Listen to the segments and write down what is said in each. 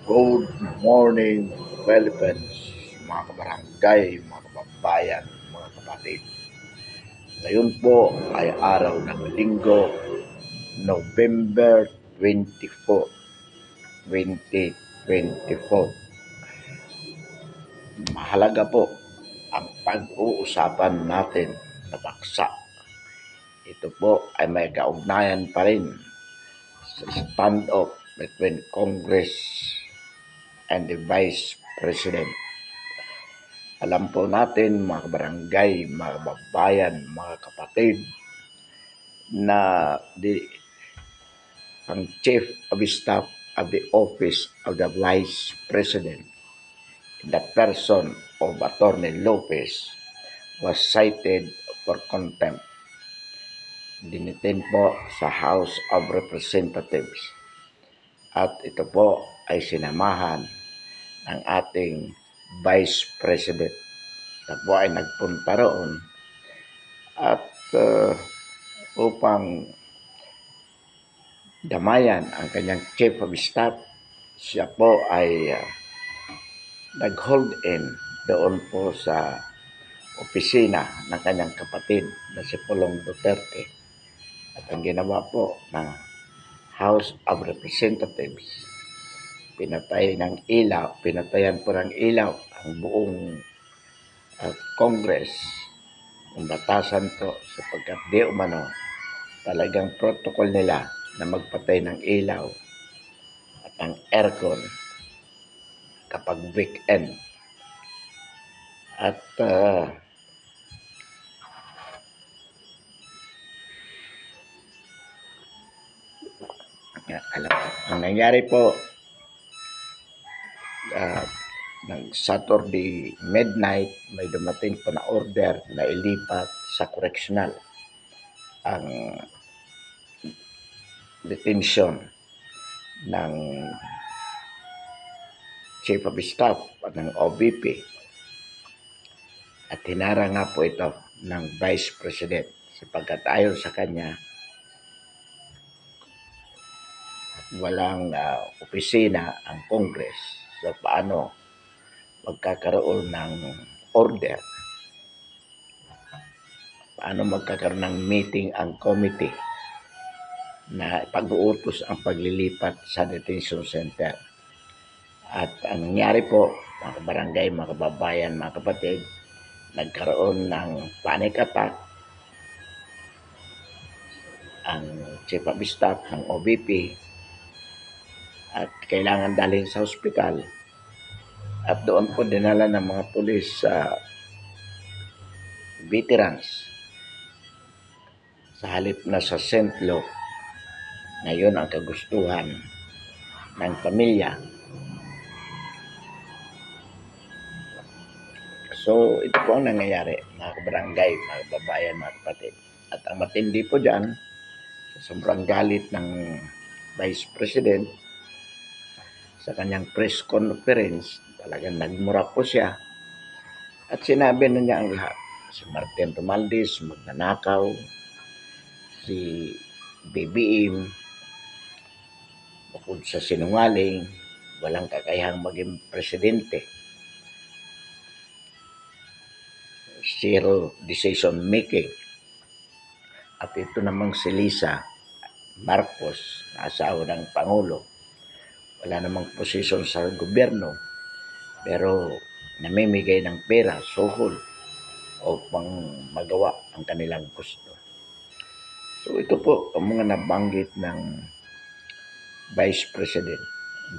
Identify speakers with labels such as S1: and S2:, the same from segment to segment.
S1: Good morning, Philippines, mga kabarangay, mga kababayan, mga kapatid. Ngayon po ay araw ng linggo, November 24, 2024. Mahalaga po ang pag-uusapan natin na paksa. Ito po ay may kaugnayan pa rin sa standoff between Congress and the Vice President. Alam po natin mga barangay, mga babayan, mga kapatid na ang Chief of Staff of the Office of the Vice President, the person of Attorney Lopez, was cited for contempt. Dinitin po sa House of Representatives. At ito po ay sinamahan ng ating Vice President. Ito po ay nagpunta roon at upang damayan ang kanyang Chief of Staff. Siya po ay nag-hold in doon po sa opisina ng kanyang kapatid na si Pulong Duterte. At ang ginawa po ng House of Representatives, pinatayan po ng ilaw ang buong Congress, ang batasan po, sapagkat di umano talagang protocol nila na magpatay ng ilaw at ang aircon kapag weekend. At ang nangyari po ng Saturday midnight, may dumating po na order na ilipat sa correctional ang detention ng Chief of Staff at ng OVP. At hinara nga po ito ng Vice President sapagkat ayon sa kanya walang opisina ang Congress. So paano magkakaroon ng order? Paano magkakaroon ng meeting ang committee na pag-uutos ang paglilipat sa detention center? At ang nangyari po, mga barangay, mga kababayan, mga kapatid, nagkaroon ng panic attack ang Chief of Staff ng OVP at kailangan dalhin sa ospital. At doon po dinala ng mga pulis sa veterans sa halip na sa St. Luke. Ngayon ang kagustuhan ng pamilya. So ito po ang nangyayari, mga kabarangay, mga babayan, mga kapatid. At ang matindi po dyan, sa sobrang galit ng Vice President sa kanyang press conference, talagang nagmura po siya at sinabi na niya ang lahat. Si Martin Romualdez magnanakaw, si BBM bukod sa sinungaling, walang kakayahang maging presidente. Zero decision making. At ito namang si Lisa Marcos, na asawa ng Pangulo, wala namang posisyon sa gobyerno pero namimigay ng pera, suhol upang magawa ang kanilang gusto. So ito po ang mga nabanggit ng Vice President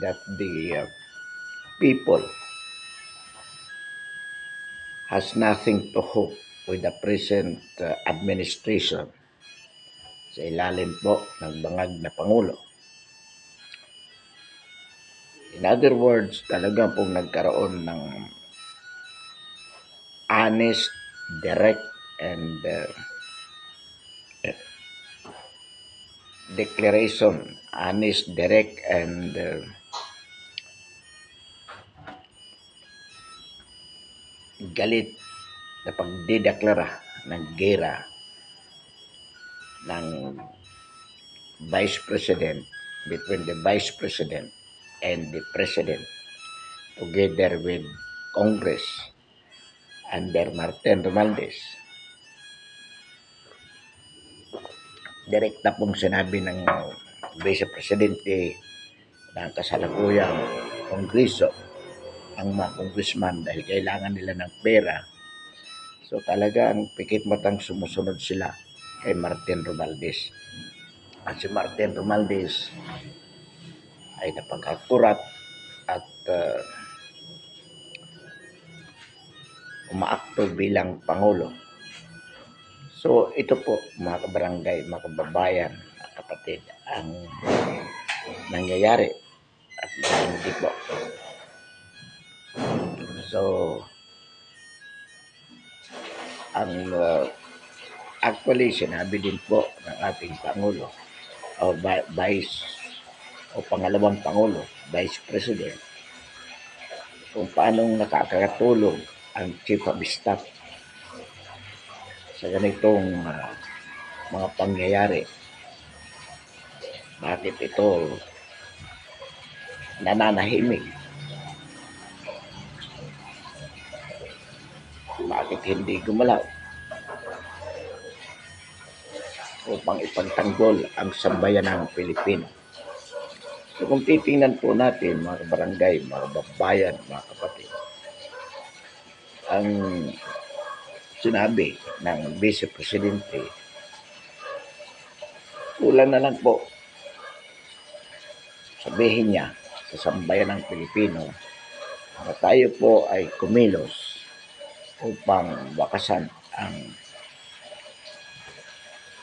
S1: that the people has nothing to hope with the present administration sa ilalim po ng bangag na Pangulo. In other words, talaga pong nagkaroon ng honest, direct, and declaration, honest, direct, and galit na pagdideklara ng gera ng Vice President between the Vice President and the President, together with Congress under Martin Romualdez. Direkta pong sinabi ng Vice Presidente ng kasalukuyang Kongreso ang mga congressman dahil kailangan nila ng pera. So talagang pikit matang sumusunod sila kay Martin Romualdez. At si Martin Romualdez ay napagkakurat at umaakto bilang Pangulo. So ito po mga kabarangay, mga kababayan, mga kapatid, ang nangyayari at hindi po. So ang actually sinabi din po ng ating Pangulo o Vice o pangalawang Pangulo, Vice President, kung paanong nakakatulong ang Chief of Staff sa ganitong mga pangyayari. Bakit ito nananahimik? Bakit hindi gumalaw upang ipagtanggol ang sambayanang Pilipino? So kung titingnan po natin mga barangay, mga babayan, mga kapatid, ang sinabi ng Vice Presidente, kulang na lang po sabihin niya sa sambayanang Pilipino na tayo po ay kumilos upang wakasan ang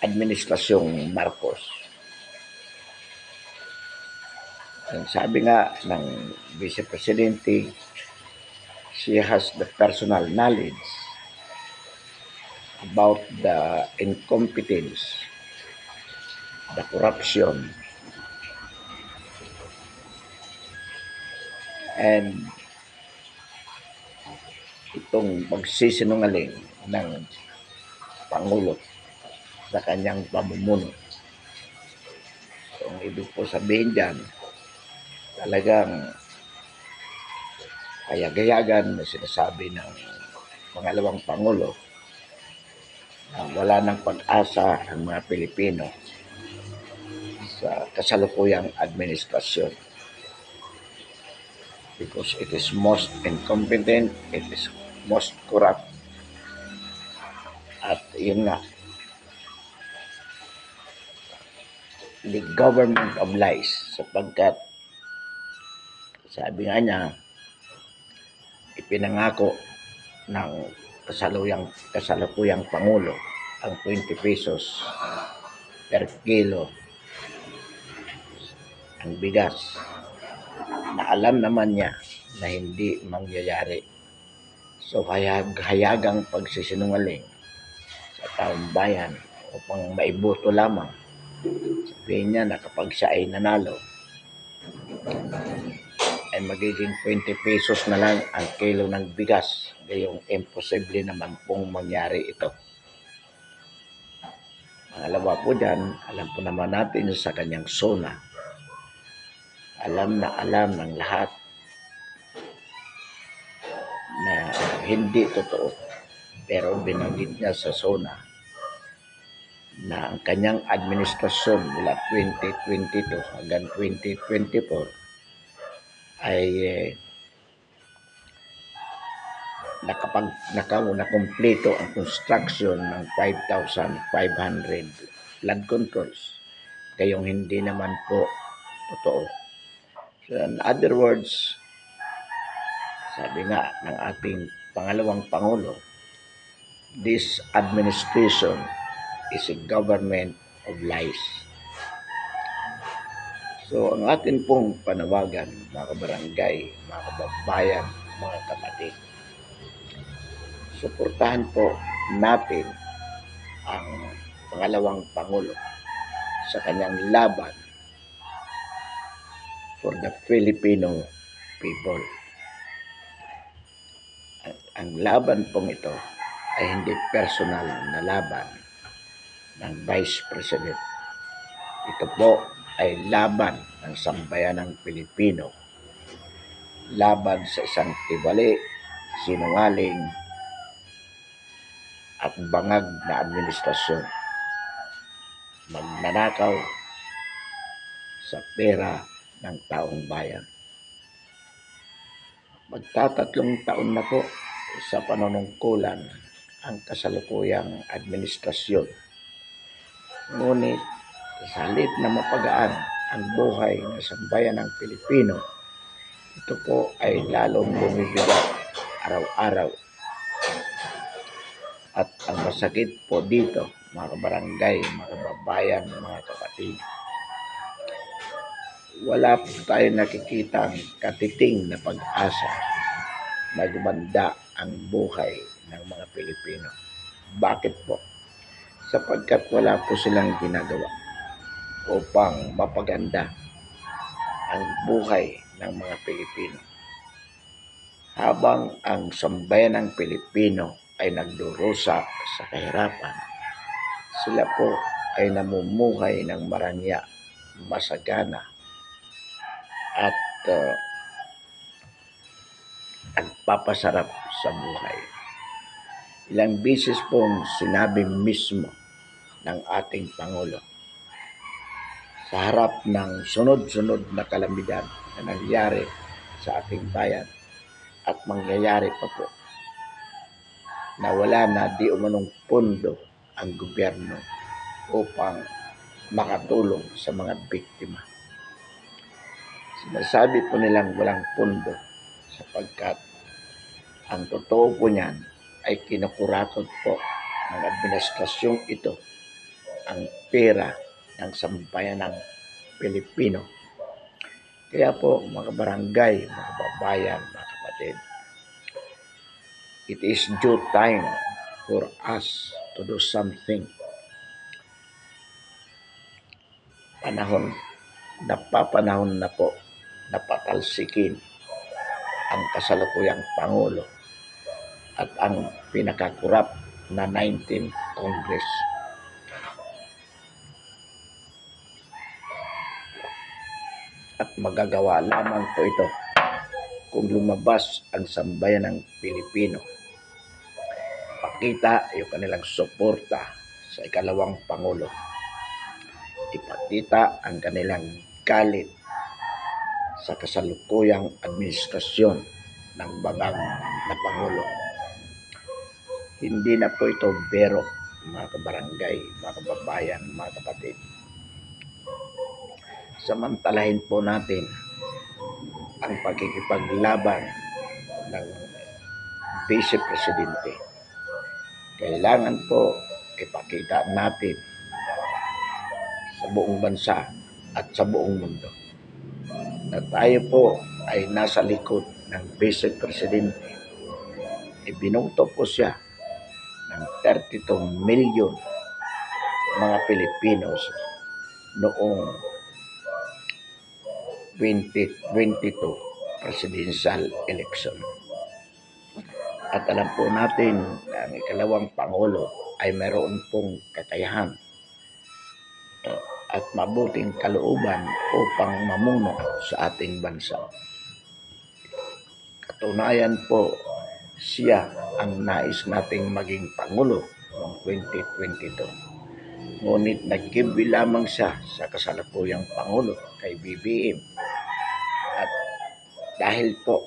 S1: Administrasyong Marcos. Ang sabi nga ng Vice Presidente, she has the personal knowledge about the incompetence, the corruption, and itong pagsisinungaling ng Pangulo sa kanyang pamumuno. So, ang ibig po sabihin dyan, talagang hayag-hayagan na sinasabi ng pangalawang Pangulo na wala ng pag-asa ang mga Pilipino sa kasalukuyang administrasyon. Because it is most incompetent, it is most corrupt. At yun nga, the government of lies, sapagkat sabi nga niya, ipinangako ng kasalukuyang Pangulo ang 20 pesos per kilo ang bigas na alam naman niya na hindi mangyayari. So hayagang pagsisinungaling sa taong bayan upang maiboto lamang. Sabihin niya na kapag siya ay nanalo ay magiging 20 pesos na lang ang kilo ng bigas. Gayong imposible naman pong mangyari ito. Pangalawa po dyan, alam po naman natin sa kanyang SONA. Alam ng lahat na hindi totoo. Pero binanggit niya sa SONA na ang kanyang administrasyon mula 2022 hanggang 2024 ay nakumpleto ang construction ng 5,500 flood controls. Kayong hindi naman po totoo. So, in other words, sabi nga ng ating pangalawang Pangulo, this administration is a government of lies. So, ang atin pong panawagan, mga kabarangay, mga kababayan, mga kapatid, suportahan po natin ang pangalawang Pangulo sa kanyang laban for the Filipino people. Ang laban pong ito ay hindi personal na laban ng Vice President. Ito po ay laban ng sambayanang Pilipino laban sa isang tibali, sinungaling at bangag na administrasyon. Magnanakaw sa pera ng taong bayan. Magtatatlong taon na po sa panunungkulan ang kasalukuyang administrasyon. Ngunit sa halip na mapagaan ang buhay ng sambayan ng Pilipino, ito po ay lalong bumibigat araw-araw. At ang masakit po dito, mga kabarangay, mga kababayan, mga kapatid, wala po tayo nakikitang katiting na pag-asa na gumanda ang buhay ng mga Pilipino. Bakit po? Sapagkat wala po silang ginagawa upang mapaganda ang buhay ng mga Pilipino. Habang ang sambayan ng Pilipino ay nagdurusa sa kahirapan, sila po ay namumuhay ng marangya, masagana, at nagpapasarap sa buhay. Ilang beses pong sinabi mismo ng ating Pangulo sa harap ng sunod-sunod na kalamidad na nangyari sa ating bayan at mangyayari pa po, na wala na di umanong pondo ang gobyerno upang makatulong sa mga biktima. Sinasabi po nilang walang pondo sapagkat ang totoo po niyan ay kinukuratot po ng administrasyong ito ang pera ng sambayan ng Pilipino. Kaya po mga barangay, mga babayan, mga kapatid, it is due time for us to do something. Napapanahon na po na patalsikin ang kasalukuyang Pangulo at ang pinakakurap na 19th Congress. At magagawa lamang po ito kung lumabas ang sambayan ng Pilipino. Pakita yung kanilang suporta sa ikalawang Pangulo. Ipakita ang kanilang galit sa kasalukuyang administrasyon ng bangag na Pangulo. Hindi na po ito bero, mga kabarangay, mga kababayan, mga kapatid. Samantalahin po natin ang pagkikipaglaban ng Vice Presidente. Kailangan po ipakita natin sa buong bansa at sa buong mundo na tayo po ay nasa likod ng Vice Presidente. Ibinoto po siya ng 32 million mga Pilipinos noong 2022 presidential election. At alam po natin na ang ikalawang Pangulo ay mayroon pong kakayahan at mabuting kalooban upang mamuno sa ating bansa. Katunayan po, siya ang nais nating maging Pangulo noong 2022. Ngunit naggibi lamang siya sa kasalukuyang Pangulo kay BBM. At dahil po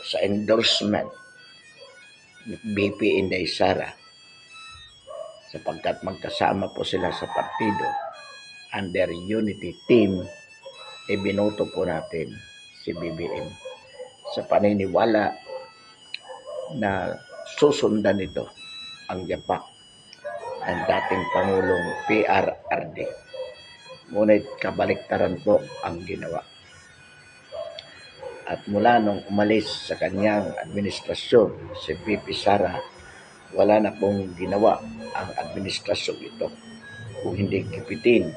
S1: sa endorsement ni BP Inday Sara, sapagkat magkasama po sila sa partido under unity team, ibinoto po natin si BBM sa paniniwala na susundan ito ang yapak ng dating Pangulong PRRD. Ngunit kabaliktaran po ang ginawa. At mula nung umalis sa kanyang administrasyon si BP Sara, wala na pong ginawa ang administrasyon ito kung hindi kipitin,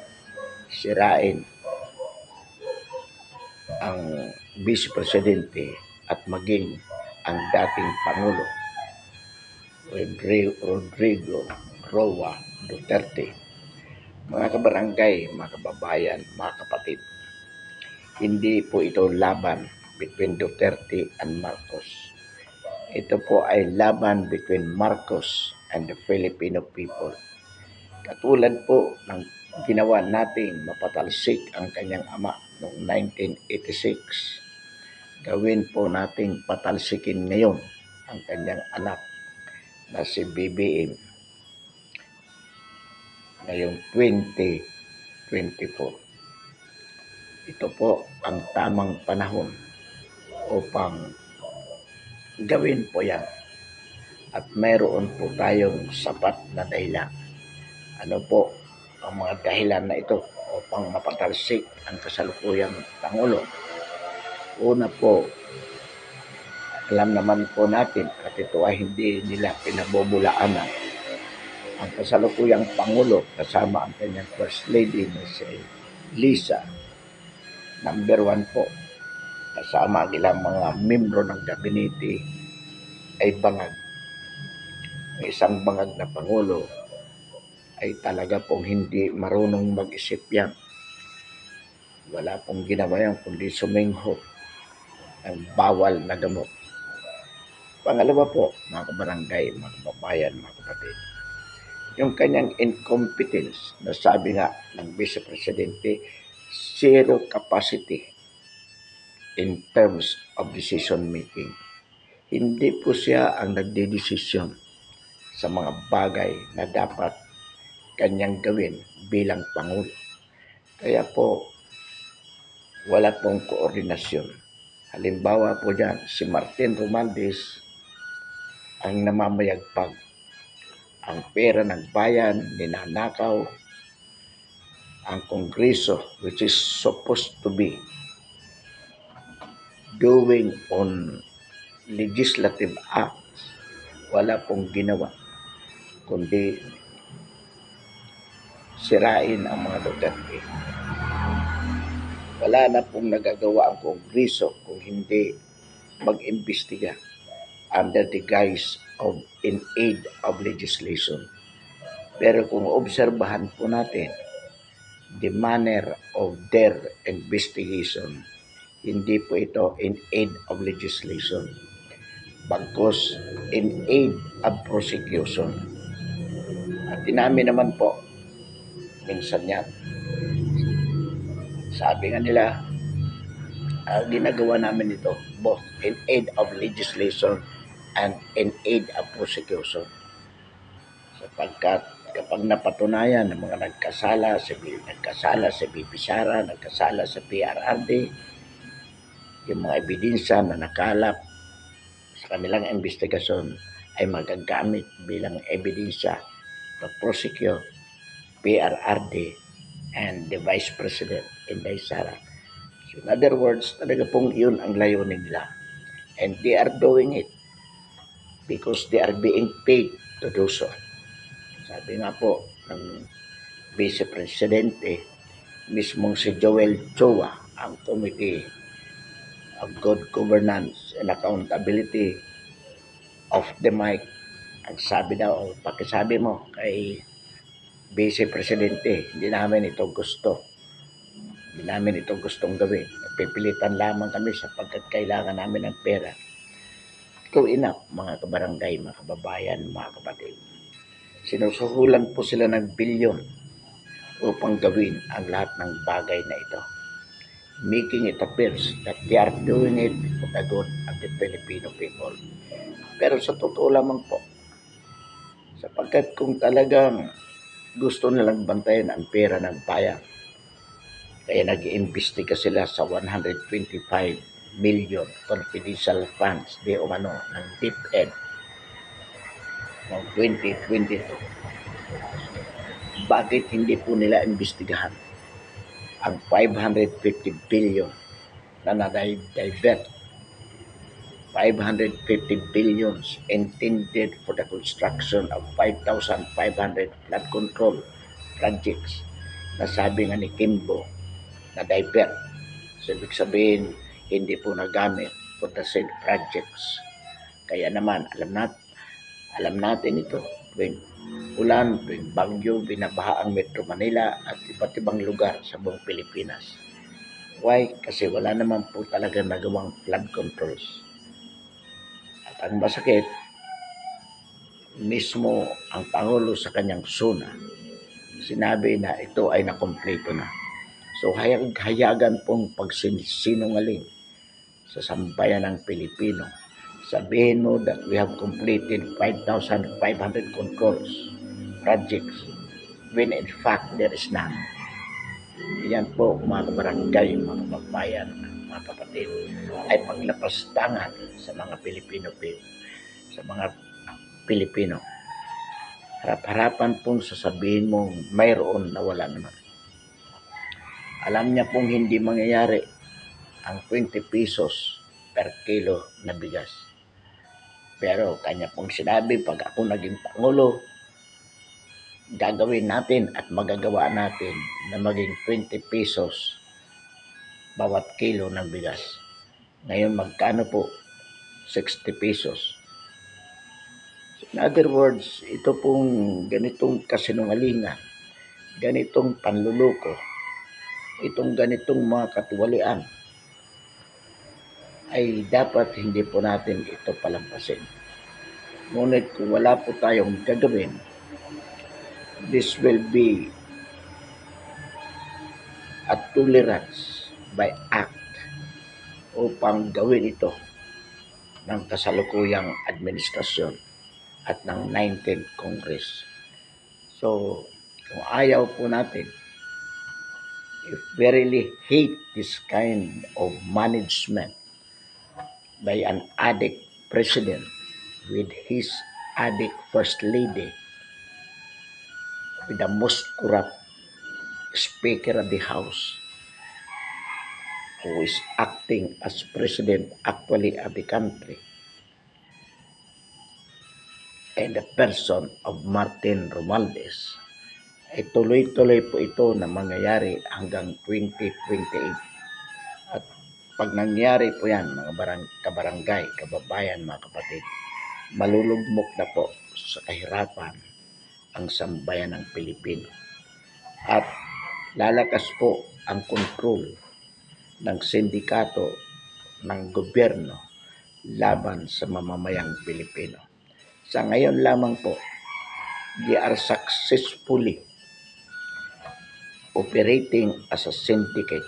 S1: sirain ang Vice Presidente at maging ang dating Pangulo Rodrigo Roa Duterte. Mga kabarangay, mga kababayan, mga kapatid, hindi po ito laban between Duterte and Marcos. Ito po ay laban between Marcos and the Filipino people. Katulad po ng ginawa nating mapatalsik ang kanyang ama noong 1986. Gawin po nating patalsikin ngayon ang kanyang anak na si BBM ngayong 2024. Ito po ang tamang panahon upang gawin po yan. At mayroon po tayong sapat na dahilan. Ano po ang mga dahilan na ito upang mapatalsik ang kasalukuyang Pangulo? Una po, alam naman po natin at ito ay hindi nila pinabubulaanan. Ang kasalukuyang Pangulo kasama ang kanyang First Lady na si Lisa. Number 1 po, kasama ang ilang mga membro ng gabinete ay bangag. Ang isang bangag na Pangulo ay talaga pong hindi marunong mag-isip yan. Wala pong ginawa yan kundi sumingho ng bawal na gamot. Pangalawa po, mga kabarangay, mga kababayan, mga kapatid, yung kanyang incompetence na sabi nga ng Vice Presidente, zero capacity in terms of decision making. Hindi po siya ang nagdedesisyon sa mga bagay na dapat kanyang gawin bilang Pangulo. Kaya po, wala pong koordinasyon. Halimbawa po dyan, si Martin Romualdez ang namamayagpag. Ang pera ng bayan, ninanakaw. Ang Kongreso, which is supposed to be doing on legislative acts, wala pong ginawa kundi sirain ang mga Duterte. Wala na pong nagagawa ang Kongreso kung hindi mag-imbestiga under the guise of in aid of legislation. Pero kung obserbahan po natin the manner of their investigation, hindi po ito in aid of legislation, bagkus in aid of prosecution. At inamin naman po minsan yan. Sabi nga nila, ginagawa namin ito both in aid of legislation and in aid of prosecution. Sapagkat kapag napatunayan ng mga nagkasala sa BP Sara, nagkasala sa PRRD, yung mga ebidensya na nakalap sa kanilang investigasyon ay magagamit bilang ebidensya to prosecute PRRD and the Vice President Inday Sara. So in other words, talaga pong yun ang layunin nila. And they are doing it because they are being paid to do so. Sabi nga po ng Vice Presidente, mismong si Joel Chua, ang Committee of Good Governance and Accountability of the mic, ang sabi daw, pakisabi mo kay Vice Presidente, hindi namin ito gusto. Hindi namin ito gustong gawin. Pipilitan lamang kami sapagkat kailangan namin ng pera. True enough, mga kabarangay, mga kababayan, mga kapatid. Sinusuhulan po sila ng bilyon upang gawin ang lahat ng bagay na ito, making it appears that they are doing it for the good of the Filipino people. Pero sa totoo lamang po, sapagkat kung talagang gusto nilang bantayan ang pera ng bayan, kaya nag-iimbestiga sila sa 125 million confidential funds di umano ng DepEd noong 2022. Bakit hindi po nila imbestigahan ang 550 billion na na-divert? 550 billions intended for the construction of 5,500 flood control projects na sabi nga ni Kimbo na divert. So, ibig sabihin, hindi po nagamit for the said projects. Kaya naman, alam natin ito. Tuwing ulan, tuwing bagyo, binabaha ang Metro Manila at iba't ibang lugar sa buong Pilipinas. Why? Kasi wala naman po talaga nagawang flood controls. At ang masakit, mismo ang Pangulo sa kanyang suna, sinabi na ito ay nakompleto na. So hayagan pong pagsinungaling sa sambayan ng Pilipino. Sabihin mo that we have completed 5,500 controls projects when in fact there is none. Yan po mga kabarangay, mga kababayan, mga kapatid, ay paglapastangan sa mga Pilipino. Harap-harapan pong sasabihin mong mayroon na wala naman. Alam niya pong hindi mangyayari ang 20 pesos per kilo na bigas. Pero kanya pong sinabi, pag ako naging Pangulo, gagawin natin at magagawa natin na maging 20 pesos bawat kilo ng bigas. Ngayon magkano po? 60 pesos. In other words, ito pong ganitong kasinungalingan, ganitong panluloko, itong ganitong mga katiwalian, ay dapat hindi po natin ito palampasin. Ngunit kung wala po tayong gagawin, this will be a tolerance by act upang gawin ito ng kasalukuyang administrasyon at ng 19th Congress. So, kung ayaw po natin, if we really hate this kind of management by an addict president with his addict first lady, with the most corrupt speaker of the house, who is acting as president actually of the country, and the person of Martin Romualdez, ay tuloy-tuloy po ito na mangyayari hanggang 2028. At pag nangyari po yan, mga kabarangay, kababayan, mga kapatid, malulugmok na po sa kahirapan ang sambayan ng Pilipino. At lalakas po ang kontrol ng sindikato ng gobyerno laban sa mamamayang Pilipino. Sa ngayon lamang po, they are successfully operating as a syndicate,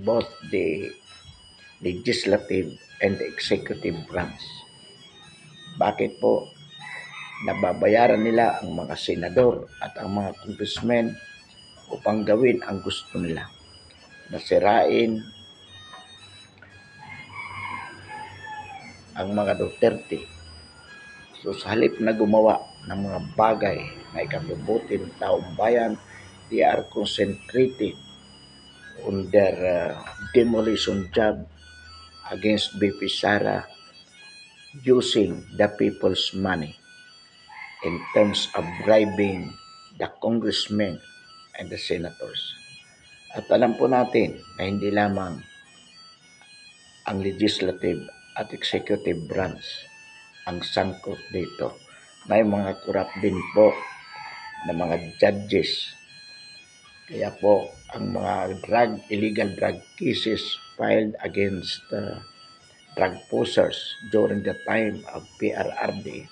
S1: both the legislative and the executive branch. Bakit po? Nababayaran nila ang mga senador at ang mga congressmen upang gawin ang gusto nila. Nasirain ang mga Duterte. So sa halip na gumawa ng mga bagay na ikabubuti ng taong bayan, they are concentrated on their demolition job against BP Sara using the people's money in terms of bribing the congressmen and the senators. At alam po natin na hindi lamang ang legislative at executive branch ang sangkot dito. May mga corrupt din po na mga judges. Kaya po ang mga illegal drug cases filed against drug pushers during the time of PRRD,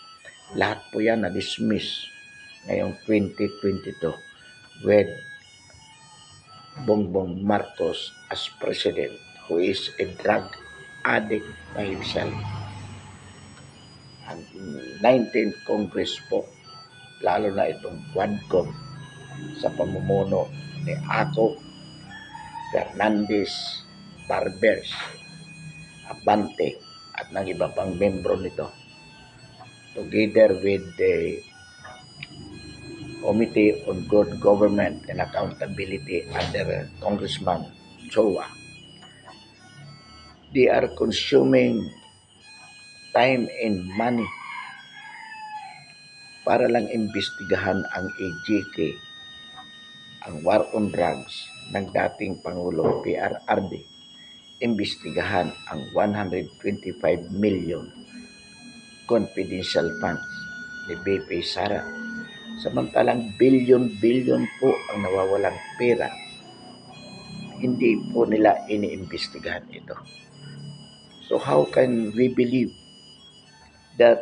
S1: lahat po yan na-dismiss ngayong 2022 with Bongbong Marcos as president, who is a drug addict by himself. Ang 19th Congress po, lalo na itong Quadcom sa pamumuno ni Ako Fernandez Barbers, Abante at ng iba pang membro nito, together with the Committee on Good Government and Accountability under Congressman Chowa, they are consuming time and money para lang imbestigahan ang AGK, ang war on drugs ng dating Pangulo PRRD, imbestigahan ang 125 million confidential funds ni BP Sara. Samantalang bilyon-bilyon po ang nawawalang pera hindi po nila iniimbestigahan ito. So how can we believe that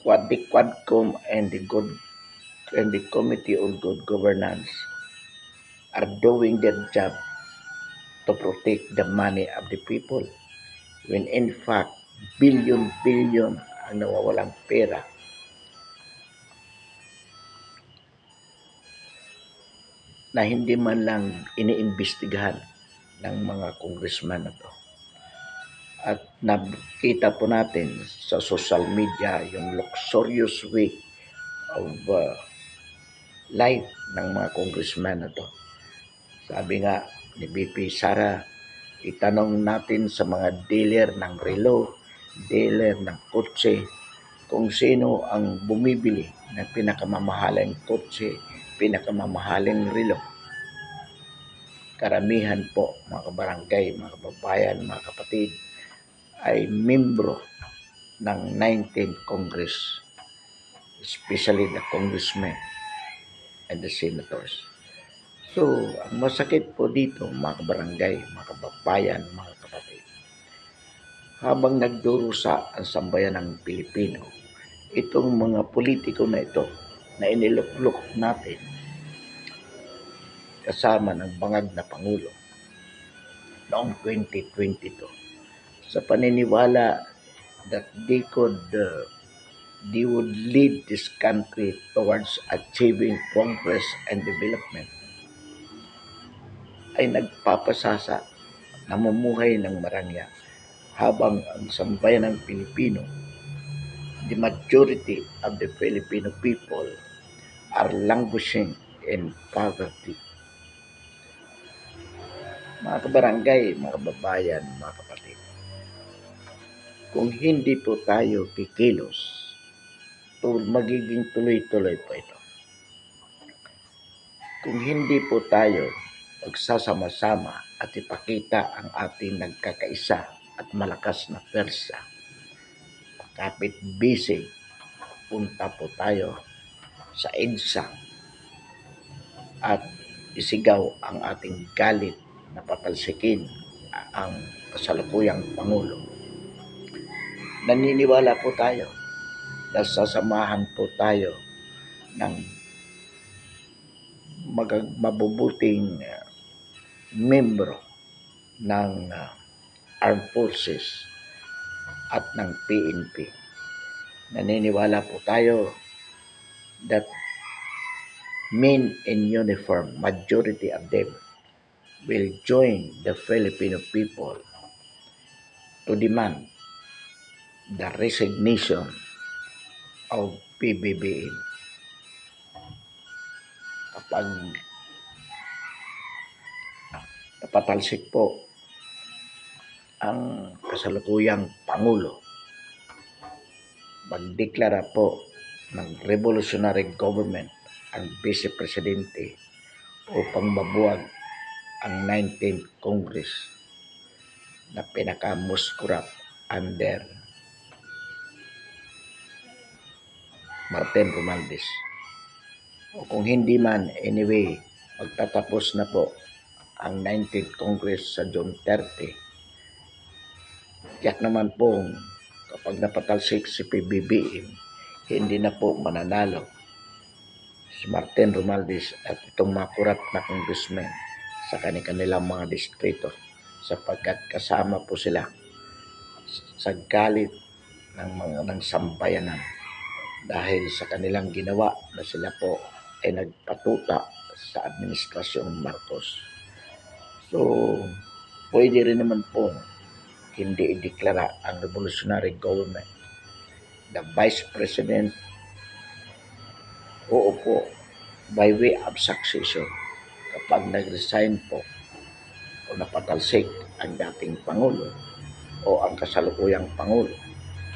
S1: the Quadcom and the Committee on Good Governance are doing their job to protect the money of the people when in fact billion ang nawawalang pera na hindi man lang iniimbestigahan ng mga congressman na to. At nakita po natin sa social media yung luxurious way of life ng mga congressman na to. Sabi nga ni BP Sara, itanong natin sa mga dealer ng relo, dealer ng kotse, kung sino ang bumibili ng pinakamamahaling kotse, pinakamamahaling relo. Karamihan po, mga kabarangay, mga kababayan, mga kapatid, ay membro ng 19th Congress, especially the congressmen and the senators. So, ang masakit po dito, mga kabarangay, mga kababayan, mga kapatid, habang nagdurusa ang sambayan ng Pilipino, itong mga politiko na ito na iniluklok natin kasama ng bangag na Pangulo noong 2022 sa paniniwala that they would lead this country towards achieving progress and development ay nagpapasasa, namumuhay ng marangya habang ang sambayan ng Pilipino, the majority of the Filipino people are languishing in poverty. Mga kabarangay, mga kababayan, mga kapatid, kung hindi po tayo kikilos, magiging tuloy-tuloy po ito. Kung hindi po tayo magsasama-sama at ipakita ang ating nagkakaisa at malakas na persa, kapit bisig, punta po tayo sa EDSA at isigaw ang ating galit na patalsikin ang kasalukuyang Pangulo. Naniniwala po tayo na sasamahan po tayo ng mabubuting membro ng Armed Forces at ng PNP. Naniniwala po tayo that men in uniform, majority of them, will join the Filipino people to demand the resignation of PBBM. Kapag napatalsik po ang kasalukuyang Pangulo, magdeklara po ng revolutionary government ang Vice Presidente upang mabuwag ang 19th Congress na pinaka-most corrupt under Martin Romualdez. O kung hindi man, anyway, magtatapos na po ang 19th Congress sa June 30. Tiyak naman po kapag napatalsik si PBBM, hindi na po mananalo si Martin Romualdez at itong mga corrupt na congressmen sa kanilang mga distrito sapagkat kasama po sila sa galit ng sambayanan dahil sa kanilang ginawa na sila po ay nagpatuta sa administrasyong Marcos. So, pwede rin naman po hindi ideklara ang revolutionary government. The Vice President, oo po, by way of succession, kapag nag-resign po o napatalsik ang dating Pangulo o ang kasalukuyang Pangulo,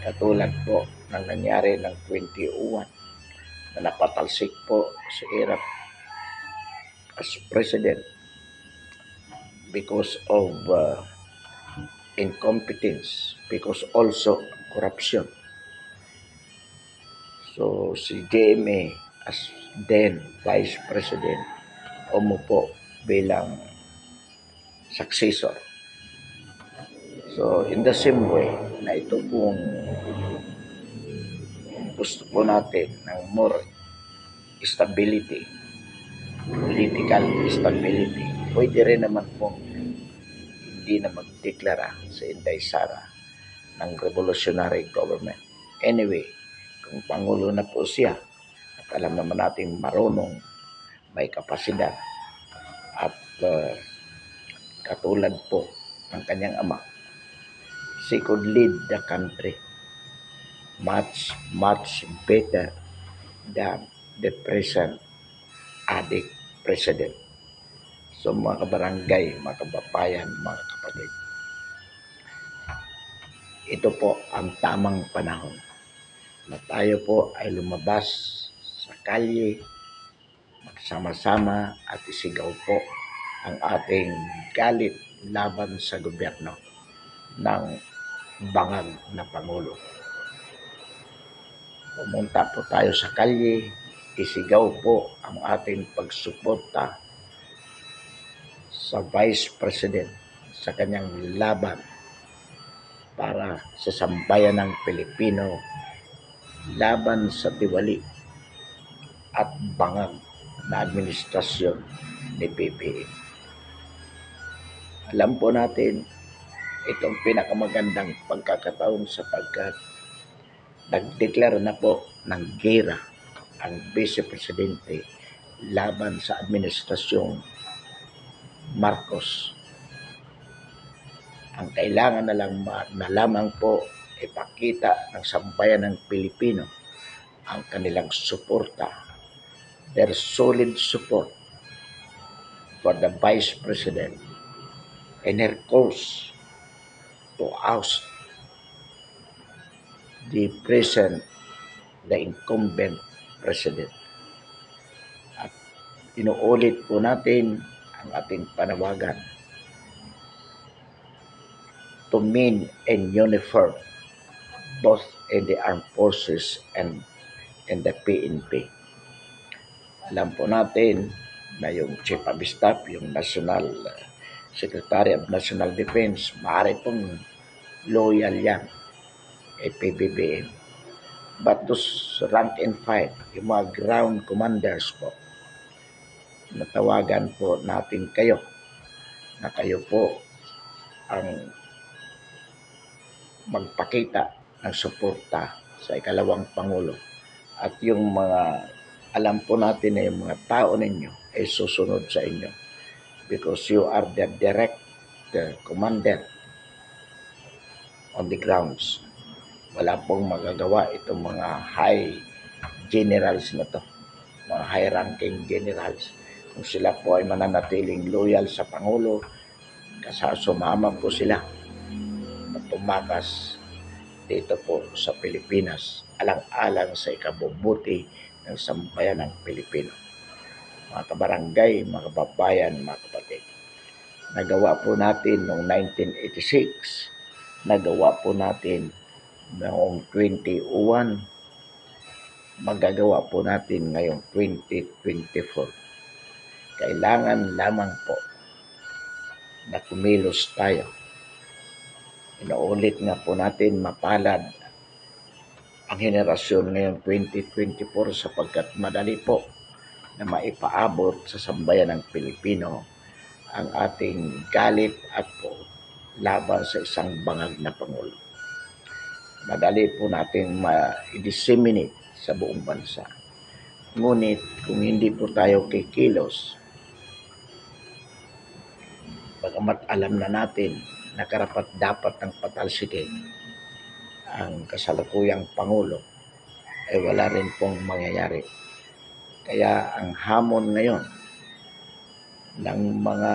S1: katulad po ng nangyari ng 2001 na napatalsik po si Erap as President because of incompetence, because also corruption. So si GMA as then Vice President umupo bilang successor. So, in the same way na ito pong gusto po natin ng more stability, political stability, pwede rin naman pong hindi na magdeklara sa Inday Sara ng revolutionary government. Anyway, kung Pangulo na po siya, at alam naman natin marunong, may kapasidad, at katulad po ng kanyang ama, she could lead the country much better than the present adik president. So mga kabarangay, mga kababayan, mga kapatid, ito po ang tamang panahon na tayo po ay lumabas sa kalye, magsama-sama at isigaw po ang ating galit laban sa gobyerno ng bangag na Pangulo. Pumunta po tayo sa kalye, isigaw po ang ating pagsuporta sa Vice President sa kanyang laban para sa sambayan ng Pilipino, laban sa tiwali at bangag na administrasyon ni PBBM. Alam po natin, itong pinakamagandang pagkakataon sapagkat nagdeklara na po ng gera ang Vice Presidente laban sa administrasyong Marcos. Ang kailangan na lamang po ipakita ng sambayan ng Pilipino ang kanilang suporta, their solid support for the Vice President in her course to oust the incumbent president. At inuulit po natin ang ating panawagan to men in uniform, both in the armed forces and in the PNP. Alam po natin na yung Chief of Staff, yung National Secretary of National Defense, maaari pong loyal yan kay PBBM. But those rank and file, yung mga ground commanders po, natawagan po natin kayo na kayo po ang magpakita ng suporta sa ikalawang Pangulo. At yung mga, alam po natin na yung mga tao ninyo ay susunod sa inyo because you are the direct commander on the grounds. Wala pong magagawa itong mga high generals na to, mga high-ranking generals. Kung sila po ay mananatiling loyal sa Pangulo, sumama po sila na tumakas dito po sa Pilipinas, alang-alang sa ikabubuti ng sambayan ng Pilipino. Mga kabarangay, mga kababayan, mga kapatid, nagawa po natin noong 1986, nagawa po natin noong 2001, magagawa po natin ngayong 2024. Kailangan lamang po na kumilos tayo. Inuulit nga po natin, mapalad ang henerasyon ngayong 2024 sapagkat madali po na maipaabot sa sambayan ng Pilipino ang ating galit at po laban sa isang bangag na Pangulo. Madali po natin ma-disseminate sa buong bansa. Ngunit kung hindi po tayo kikilos, bagamat alam na natin na karapat-dapat ng patalsikin ang kasalukuyang Pangulo, ay wala rin pong mangyayari. Kaya ang hamon ngayon ng mga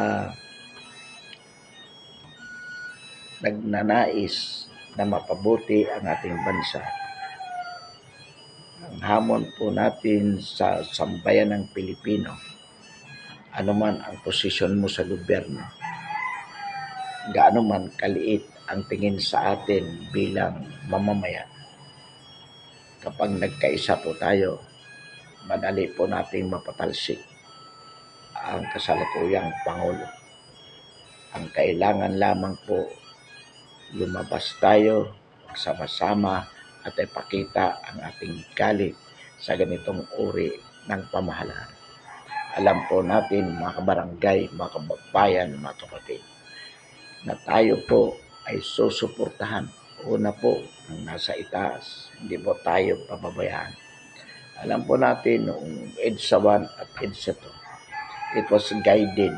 S1: nagnanais na mapabuti ang ating bansa, ang hamon po natin sa sambayan ng Pilipino, anuman ang posisyon mo sa gobyerno, gaano man kaliit ang tingin sa atin bilang mamamayan, kapag nagkaisa po tayo, madali po nating mapatalsik ang kasalukuyang Pangulo. Ang kailangan lamang po, lumabas tayo, magsama-sama at ipakita ang ating galit sa ganitong uri ng pamahalaan. Alam po natin mga kabarangay, mga kababayan, mga kapatid, na tayo po ay susuportahan. Una po, ang nasa itaas, hindi po tayo pababayaan. Alam po natin noong EDSA 1 at EDSA 2, it was guided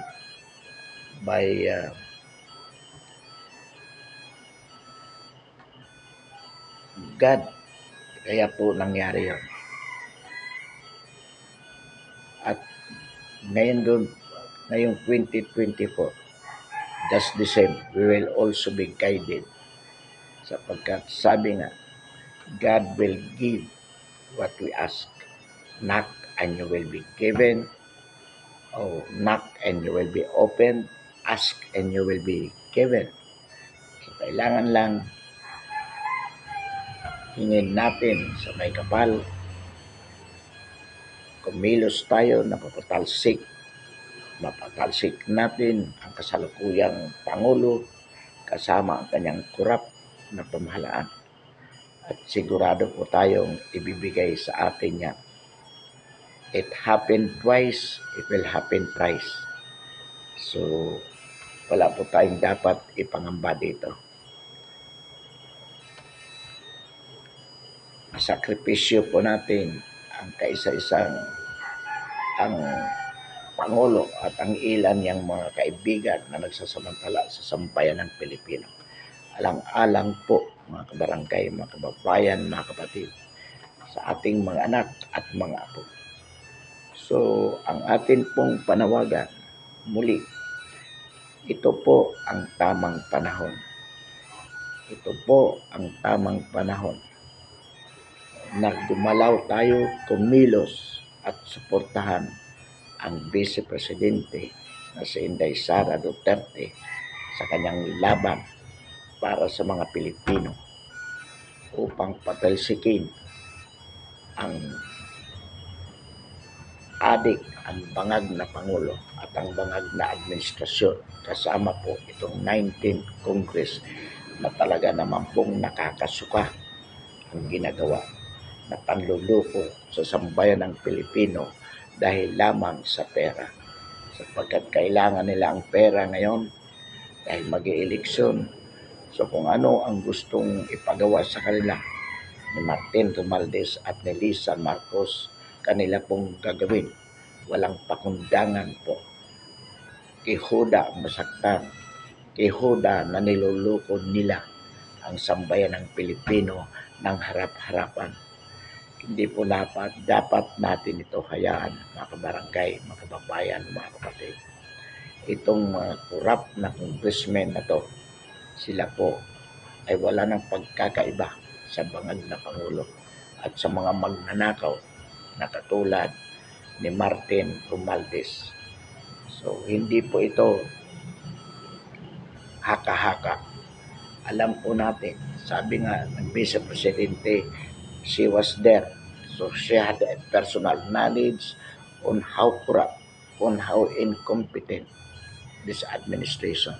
S1: by God. Kaya po nangyari yun. At ngayong 2024, just the same, we will also be guided. Sapagkat sabi nga, God will give what we ask. Knock and you will be given. Oh, knock and you will be opened. Ask and you will be given. So, kailangan lang hingin natin sa may kapal. Kumilos tayo na mapatalsik natin ang kasalukuyang Pangulo kasama ang kanyang kurap na pamahalaan. At sigurado po tayong ibibigay sa atin yan. It happened twice, it will happen thrice. So, wala po tayong dapat ipangamba dito. Sakripisyo po natin ang kaisa-isang ang Pangulo at ang ilan niyang mga kaibigan na nagsasamantala sa sambayan ng Pilipino. Alang-alang po mga kabarangay, mga kababayan, mga kapatid, sa ating mga anak at mga apo. So, ang atin pong panawagan, muli, ito po ang tamang panahon. Ito po ang tamang panahon na dumalaw tayo, kumilos at suportahan ang Vice Presidente na si Inday Sara Duterte sa kanyang laban para sa mga Pilipino upang patalsikin ang adik, ang bangag na Pangulo at ang bangag na administrasyon kasama po itong 19th Congress na talaga naman pong nakakasuka ang ginagawa na panluluko sa sambayan ng Pilipino dahil lamang sa pera. Sapagkat kailangan nila ang pera ngayon dahil mag-i-eleksyon. So kung ano ang gustong ipagawa sa kanila ni Martin Romualdez at ni Lisa Marcos, kanila pong gagawin. Walang pakundangan po. Kay Huda masaktan. Kay Huda na niluluko nila ang sambayan ng Pilipino ng harap-harapan. Hindi po dapat natin ito hayaan, mga kabarangay, mga kababayan, mga kapatid. Itong mga kurap na congressmen na to, sila po ay wala ng pagkakaiba sa bangag na Pangulo at sa mga magnanakaw na katulad ni Martin Romualdez. So, hindi po ito haka-haka. Alam po natin, sabi nga ng Vice Presidente, she was there. So, she had a personal knowledge on how corrupt, on how incompetent this administration.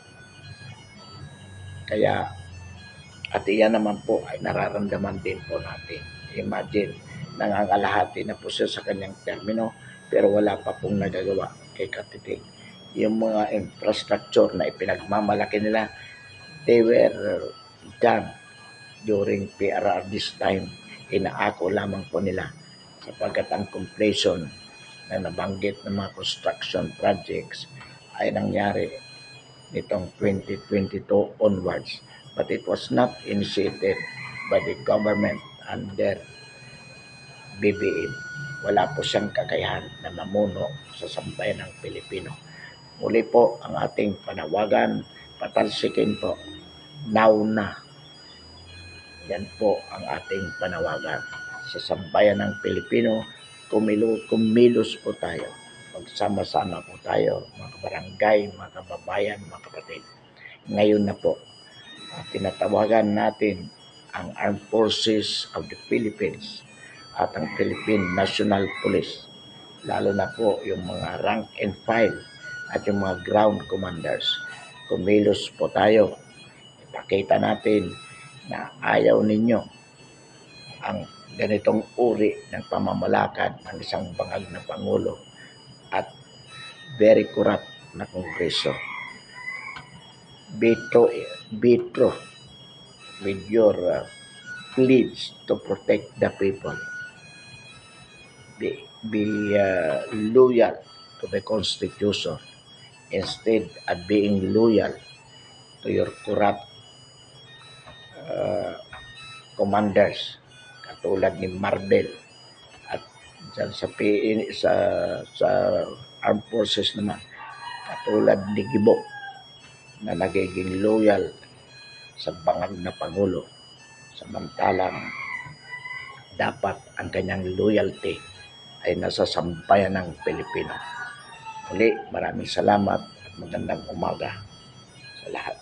S1: Kaya, at iyan naman po ay nararamdaman din po natin. Imagine, nangangalahati na po siya sa kanyang termino, pero wala pa pong nagagawa kay Katiting. Yung mga infrastructure na ipinagmamalaki nila, they were done during PRR this time. Inaako lamang po nila sapagkat ang completion na nabanggit ng mga construction projects ay nangyari nitong 2022 onwards. But it was not initiated by the government under BBM. Wala po siyang kakayahan na mamuno sa sambayan ng Pilipino. Muli po ang ating panawagan, patalsikin po, now na. Yan po ang ating panawagan. Sa sambayan ng Pilipino, kumilos po tayo. Magsama-sama po tayo, mga kabarangay, mga kababayan, mga kapatid. Ngayon na po, tinatawagan natin ang Armed Forces of the Philippines at ang Philippine National Police, lalo na po yung mga rank and file at yung mga ground commanders kumilos po tayo. Ipakita natin na ayaw ninyo ang ganitong uri ng pamamalakad ng isang bangag na Pangulo at very corrupt na Kongreso. Be true with your pledge to protect the people. Be loyal to the Constitution instead of being loyal to your corrupt commanders katulad ni Marbel at dyan sa armed forces naman katulad ni Gibo na nagiging loyal sa bangag na Pangulo samantalang dapat ang kanyang loyalty ay nasa sambayan ng Pilipino. Muli, maraming salamat at magandang umaga sa lahat.